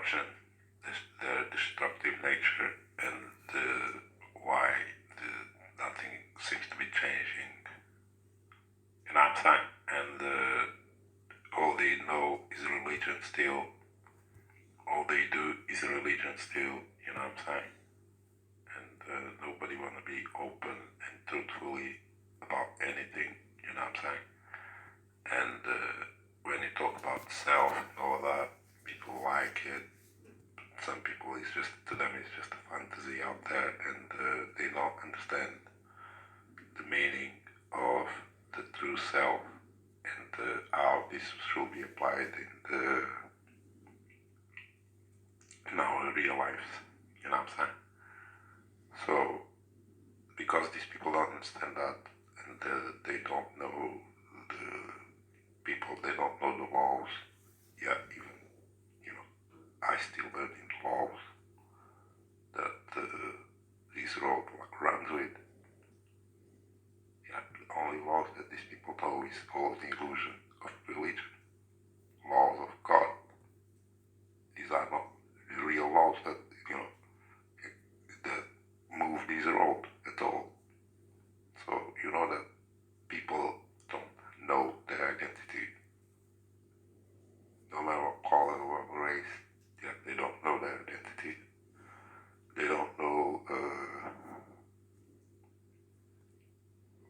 destruction, their destructive nature, and why nothing seems to be changing. And I'm saying, and all they know is religion still. All they do is religion still. You know what I'm saying? And nobody want to be open and truthfully about anything. You know what I'm saying? And when you talk about self and all that, people like it. Some people, it's just, to them, it's just a fantasy out there, and they don't understand the meaning of the true self and how this should be applied in our real lives. You know what I'm saying? So, because these people don't understand that, and they don't know the people, they don't know the laws. Yeah, even, I still learn in laws that this road runs with. Yeah, the only laws that these people know is all the illusion of religion. Laws of God. These are not the real laws that, that move this road at all. So, you know that people don't know their identity. No matter what color or race, yeah, they don't know their identity. They don't know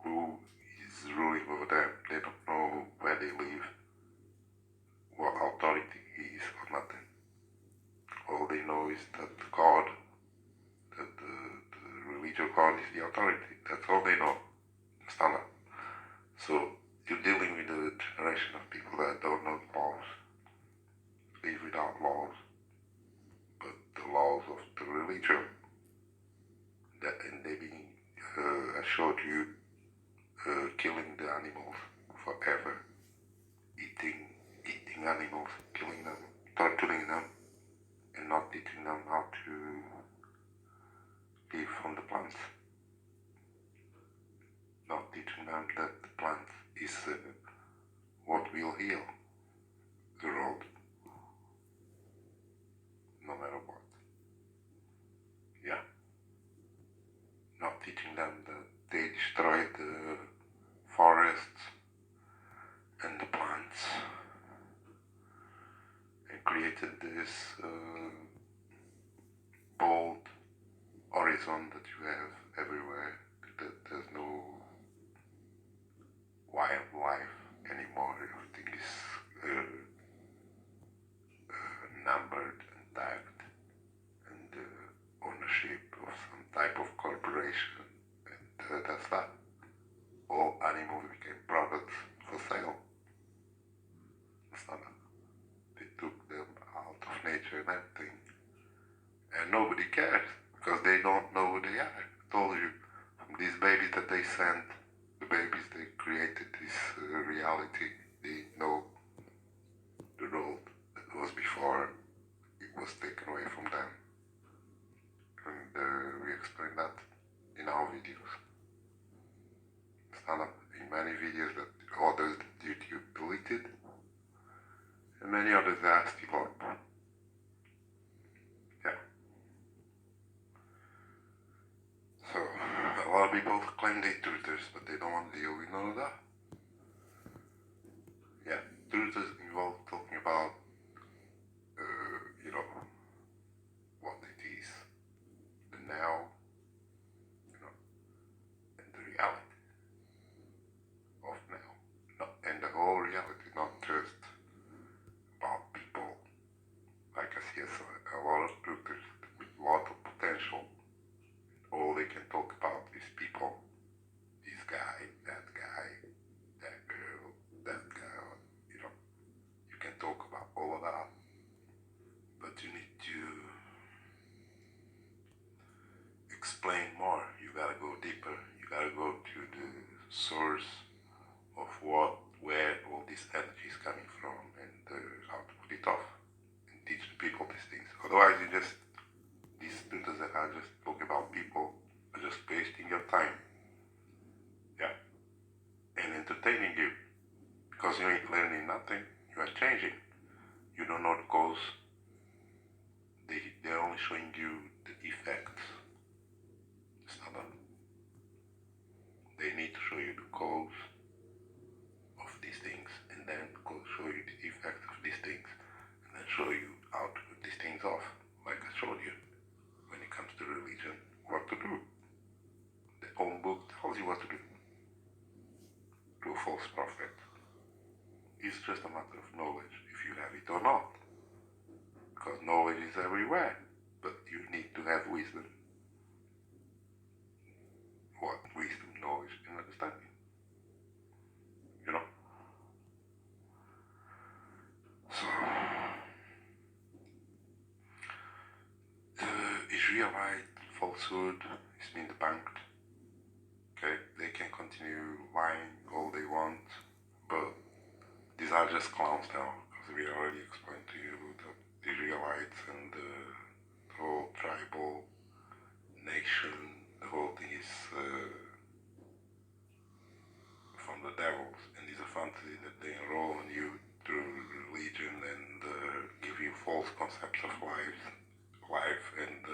who is ruling over them. They don't know where they live, what authority is or nothing. All they know is that God, that the religious God is the authority. That's all they know. Understand that? So you're dealing with a generation of people that don't know laws, live without laws, but the laws of the religion, that, and they being, I showed you, killing the animals forever, eating animals, killing them, torturing them, and not teaching them how to live from the plants, not teaching them that the plant is what will heal the world, no matter what. Yeah. Not teaching them that they destroyed the forests and the plants and created this bold horizon that you have everywhere, that there's no wildlife anymore. Everything is numbered and tagged, and ownership of some type of corporation, and that's that. All animals became products for sale. It's not that. They took them out of nature and everything, and nobody cares because they don't know who they are. I told you, from these babies that they sent, the babies they created this reality. They know the road that was before it was taken away from them, and we explain that in our videos. Stand up in many videos that others that YouTube deleted, and many others that are still up. Yeah. So a lot of people claim they're truthers, but they don't want to deal with none of that. Yeah, truthers involve talking about what it is, the now, and the reality of now, and the whole reality, not just about people. Like I see a lot of truthers with a lot of potential. All they can talk about is people. This guy, that girl, that girl. You can talk about all of that, but you need to explain more. You gotta go deeper. You gotta go to the source of where all this energy is coming from, and how to put it off, and teach the people these things. Otherwise, these students that are just talking about people are just wasting your time. Yeah. And entertaining you. Because you ain't learning nothing. You are changing. You don't know the cause. showing you the effects. It's not a, they need to show you the cause of these things, and then show you the effects of these things, and then show you how to put these things off, like I showed you. When it comes to religion, what to do. The own book tells you what to do. To a false prophet. It's just a matter of knowledge, if you have it or not. Because knowledge is everywhere, but you need to have wisdom. What? Wisdom, knowledge, and understanding. You know? So, the Israelite falsehood is being debunked. Okay? They can continue lying all they want, but these are just clowns now, because we already explained to you that the Israelites and the whole tribal nation, the whole thing is from the devils, and is a fantasy that they enroll on you through religion and give you false concepts of life and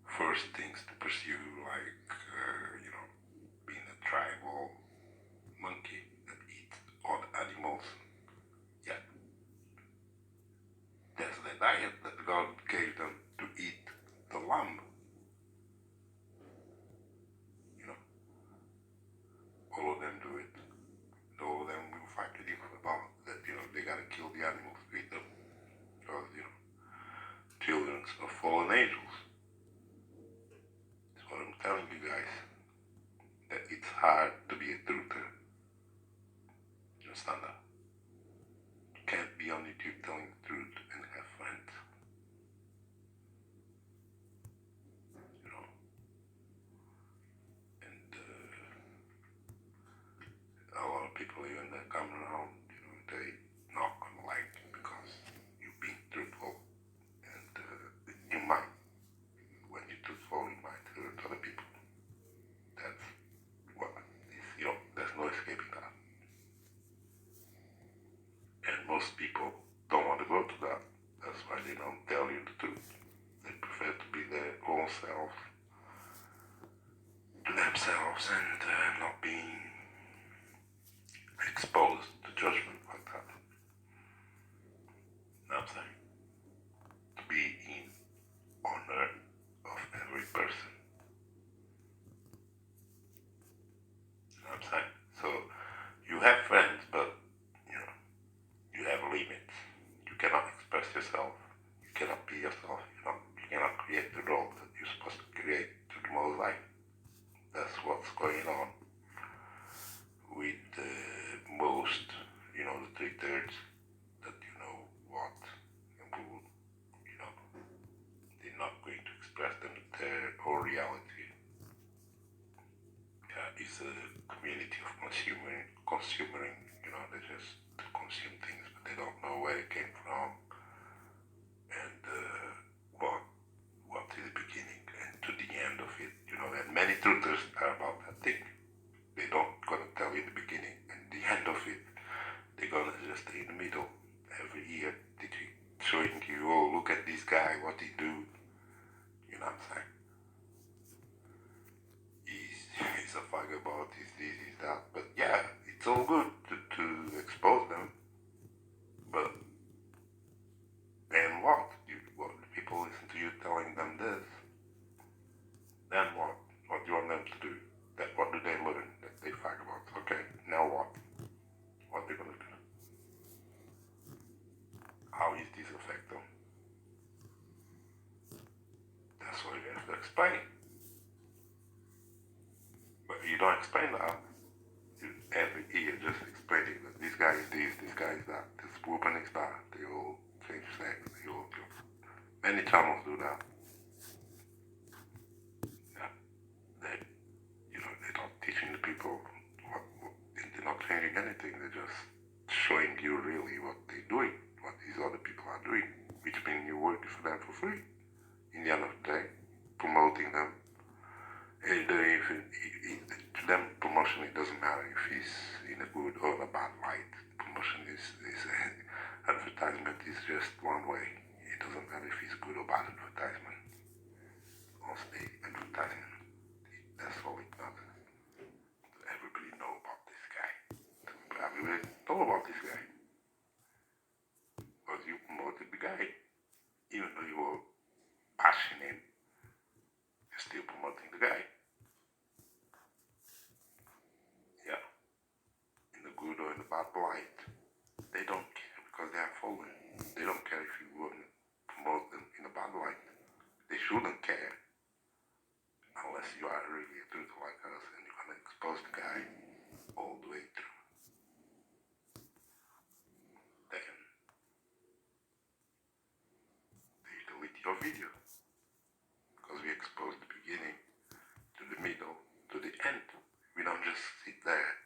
first things to pursue, like being a tribal monkey that eats odd animals. Yeah, that's the diet that God gave them, to eat the lamb. You know, all of them do it. All of them will fight with you about that. They gotta kill the animals to eat them, because children of fallen angels. That's what I'm telling you guys. That it's hard to be a truther. You understand that? You can't be on YouTube telling the truth and have friends. And a lot of people even that come around, they not gonna like you because you're being truthful. And you might, when you're truthful, you might hurt other people. That's what is, there's no escaping that. And most people don't want to go to that. That's why they don't tell you the truth. They prefer to be their own selves, to themselves, and not being exposed to judgment like that. You know what I'm saying? To be in honor of every person. You know what I'm saying? So you have friends, but you have limits. You cannot express yourself. You cannot be yourself. You cannot create the role that you're supposed to create to the Most High. That's what's going on with most, the 3/3 that what, and will, they're not going to express their whole reality. It's a community of consuming, they just consume things, but they don't know where it came from and what is the beginning and to the end of it, and many truthers are about that thing. They don't gonna tell you the beginning and the end of it. They're gonna just stay in the middle every year, showing you, oh, look at this guy, what he do. You know what I'm saying? He's a vagabond, he's this, he's that. But yeah, it's all good to expose them. But then what? People listen to you telling them this. Then what? What do you want them to do? What do they learn? That they vagabonds. Okay, now what? What they gonna do? How is this affect them? That's what you have to explain. But you don't explain that. Every year just explaining that this guy is this guy is that, this woman is that. They all change sex. Many channels do that. Yeah. They're not teaching the people they're not changing anything. They're just showing you really what they're doing, what these other people are doing, which means you're working for them for free. In the end of the day, promoting them. And to them, promotion, it doesn't matter if he's in a good or a bad light. Promotion is advertisement is just one way. It doesn't matter if he's good or bad advertisement. Mostly advertisement. That's all it matters. Everybody know about this guy. Everybody know about this guy. Because you promoted the guy. Even though you were bashing him, you're still promoting the guy. Yeah. In the good or in the bad light. They don't care because they are following. They don't care if you wouldn't promote them in a bad light. They shouldn't care. Unless you are really a truther like us and you're gonna expose the guy all the way through. Then they delete your video. Because we expose the beginning to the middle to the end. We don't just sit there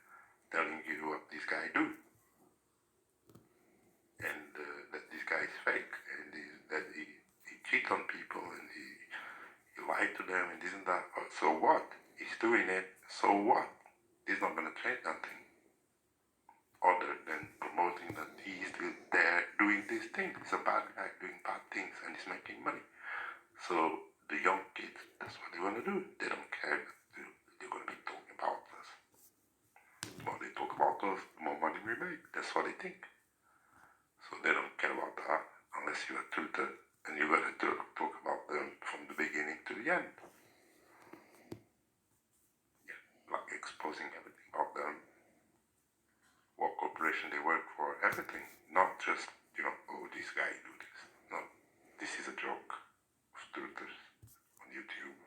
telling you what this guy do. And that this guy is fake and that he cheats on people and he lied to them and isn't that. So what? He's doing it. So what? He's not gonna change nothing. Other than promoting that he's still there doing these things. He's a bad guy doing bad things and he's making money. So the young kids, that's what they want to do. They don't care that they're going to be talking about us. The more they talk about us, the more money we make. That's what they think. So they don't care about that unless you're a truther and you got to talk about them from the beginning to the end. Yeah, like exposing everything about them. What corporation they work for, everything. Not just, oh, this guy do this. No, this is a joke of truthers on YouTube.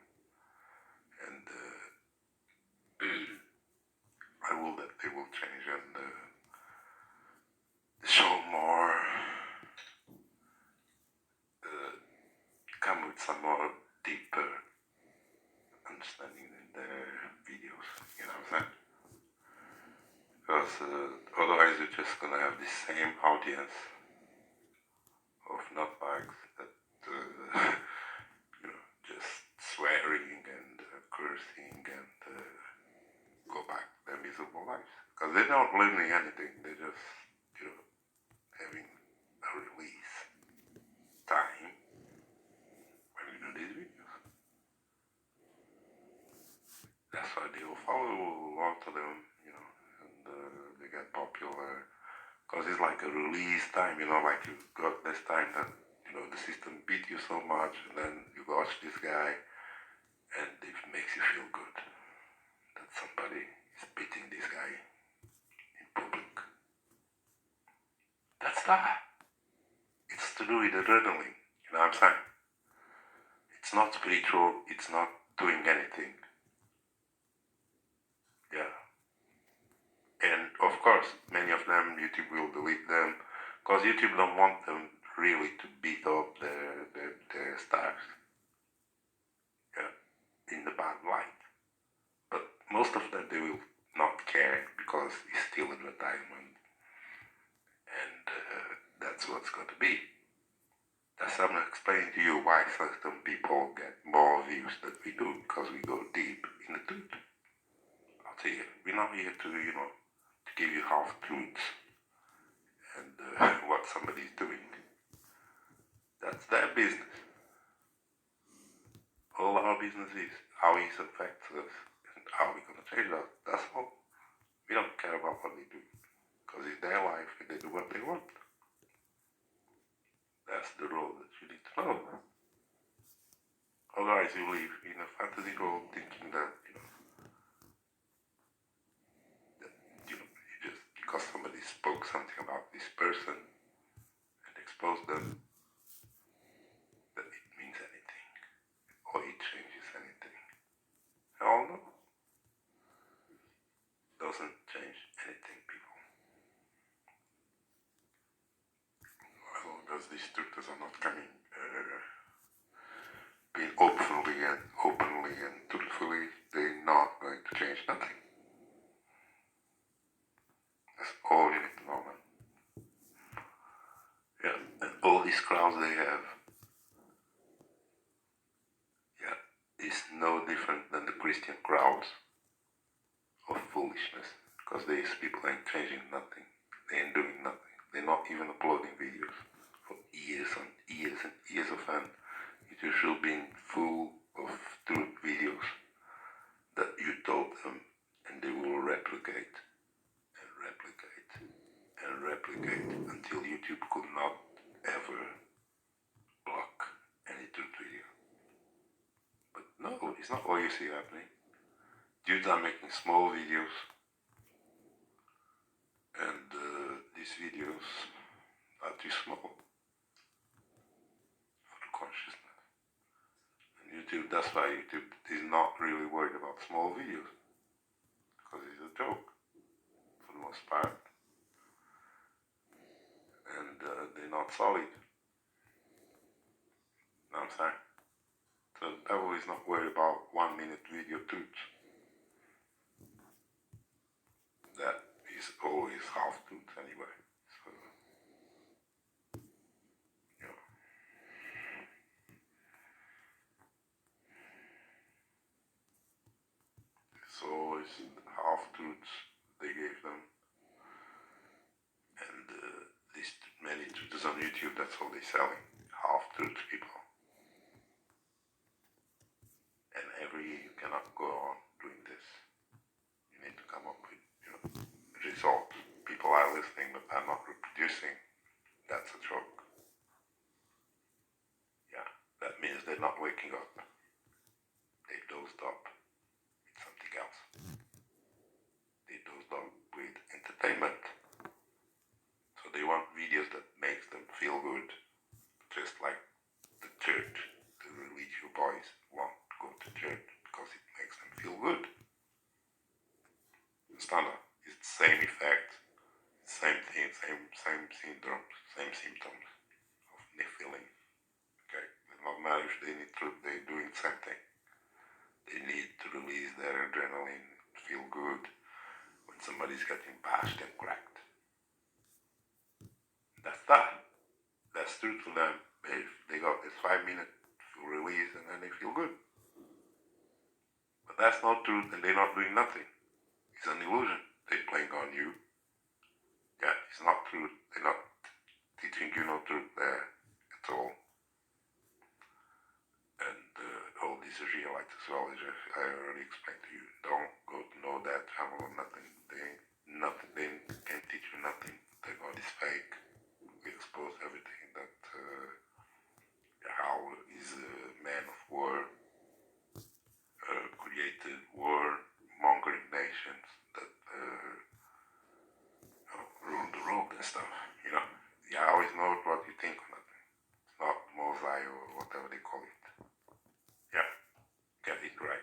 And I will that they will change and show more, come with some more deeper understanding in their videos, you know what I'm saying? Because otherwise you're just gonna have the same audience of nutbags that just swearing and cursing and go back to their miserable lives. Because they're not learning anything, they're just, having a release time when we do these videos. That's why they will follow a lot of them, and they get popular. Because it's like a release time, like you got this time that, the system beat you so much, and then you watch this guy, and it makes you feel good that somebody is beating this guy in public. That's that. It's to do with adrenaline, you know what I'm saying? It's not spiritual, it's not doing anything. Yeah. And of course, many of them, YouTube will delete them, because YouTube don't want them really to beat up their stars. Yeah. In the bad light. But most of them, they will not care, because it's still advertisement. And that's what's going to be. That's I'm explaining to you why certain people get more views than we do, because we go deep in the truth. I'll tell you, we're not here to, to give you half-truths and what somebody's doing. That's their business. All our business is how it affects us and how we're going to change that. That's all. We don't care about what they do, because it's their life and they do what they want. That's the role that you need to know. Otherwise you live in a fantasy world thinking that, you just, because somebody spoke something about this person and exposed them, that it means anything, or it changes anything. Hell no. Doesn't change anything, people. As long as these truths are not coming, being openly and truthfully, they're not going to change nothing. That's all you need to know, man. Yeah, and all these crowds they have, is no different than the Christian crowds of foolishness, because these people ain't changing nothing. They ain't doing nothing. They're not even uploading videos for years and years and years of fun. It's not what you see happening. Dudes are making small videos, and these videos are too small for the consciousness. And YouTube, that's why YouTube is not really worried about small videos, because it's a joke for the most part, and they're not solid. You know what I'm saying? So the devil is not worried about 1 minute video truths. That is always half truth anyway. So, you know. It's always half truths they gave them. And these many truths on YouTube, that's all they're selling. Half truths, people. And every year you cannot go on doing this. You need to come up with, results. People are listening but are not reproducing. That's a joke. Yeah, that means they're not waking up. They dozed up with something else. They dozed up with entertainment. So they want videos that makes them feel good. Just like the church, the religious boys want to go to church because it makes them feel good. Understand that? It's the same effect, same thing, same syndromes, same symptoms of feeling. Okay, it's not matter if they need to, they're doing something. They need to release their adrenaline, feel good when somebody's getting bashed and cracked. That's that. That's true to them. They got this 5 minute release and then they feel good. But that's not truth and they're not doing nothing. It's an illusion. They're playing on you. Yeah, it's not truth. They're not teaching you no truth there at all. And all this realite as well, as I already explained to you. Don't go to know that channel or nothing. They can't teach you nothing. Their God is fake. We expose everything that how is a man of war, created war, mongering nations that rule the world and stuff. You always know what you think or nothing. It's not Mosai or whatever they call it. Yeah, get it right.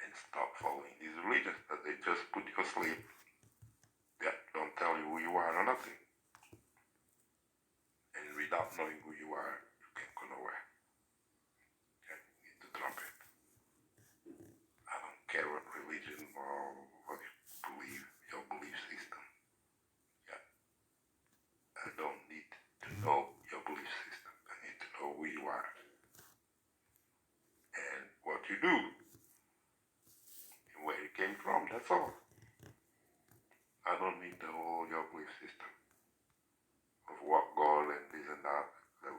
And stop following these religions that they just put you asleep. Yeah, don't tell you who you are or nothing. And without knowing who you are, you can't go nowhere. Okay, you need to drop it. I don't care what religion or what you believe, your belief system. Yeah, I don't need to know your belief system. I need to know who you are and what you do and where you came from. That's all. I don't need the whole your belief system of what God and this and that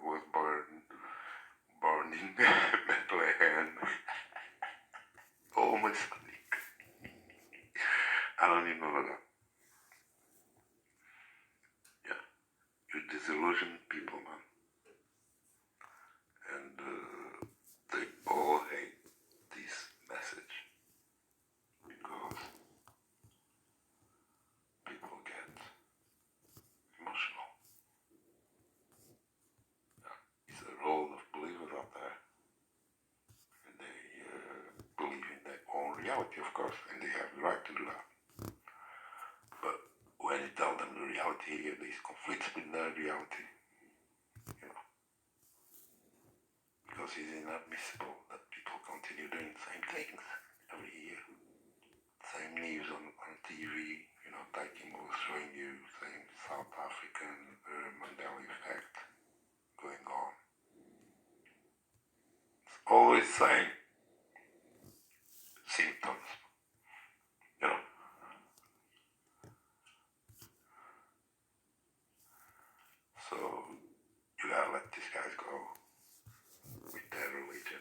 was born in Bethlehem. Oh my son. I don't need none of that. Yeah, you disillusion people, man. And they all hate this message because people get emotional. Yeah. It's a role of believers out there. And they believe in their own reality, of course, and they have the right to do that. But when you tell them the reality, there's conflicts with their reality. Because it's inadmissible that people continue doing the same things every year. Same news on TV, Taking was showing you same South African Mandela effect going on. It's always same symptoms, So you gotta let these guys go with their religion.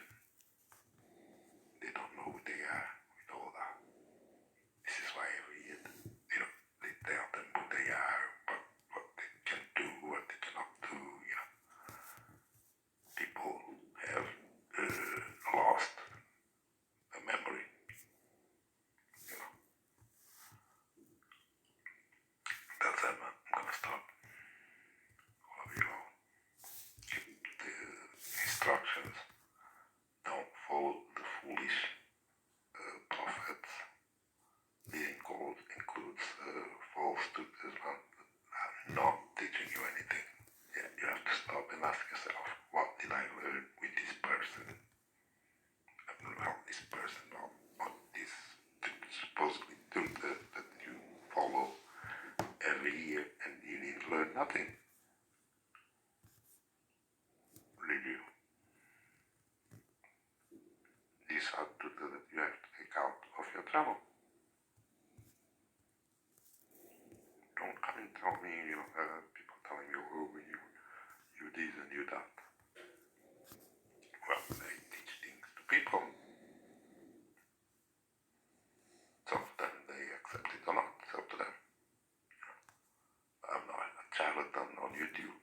They don't know who they are with all that. This is why every year, they tell them who they are, what they can do, what they cannot do. People have lost nothing leave you. These are tools that you have to take out of your travel. Don't come and tell me, people telling you, oh, you this and you that. Well, they teach things to people. Some of them, they accept it or not, it's up to them. I'm not a charlatan on YouTube.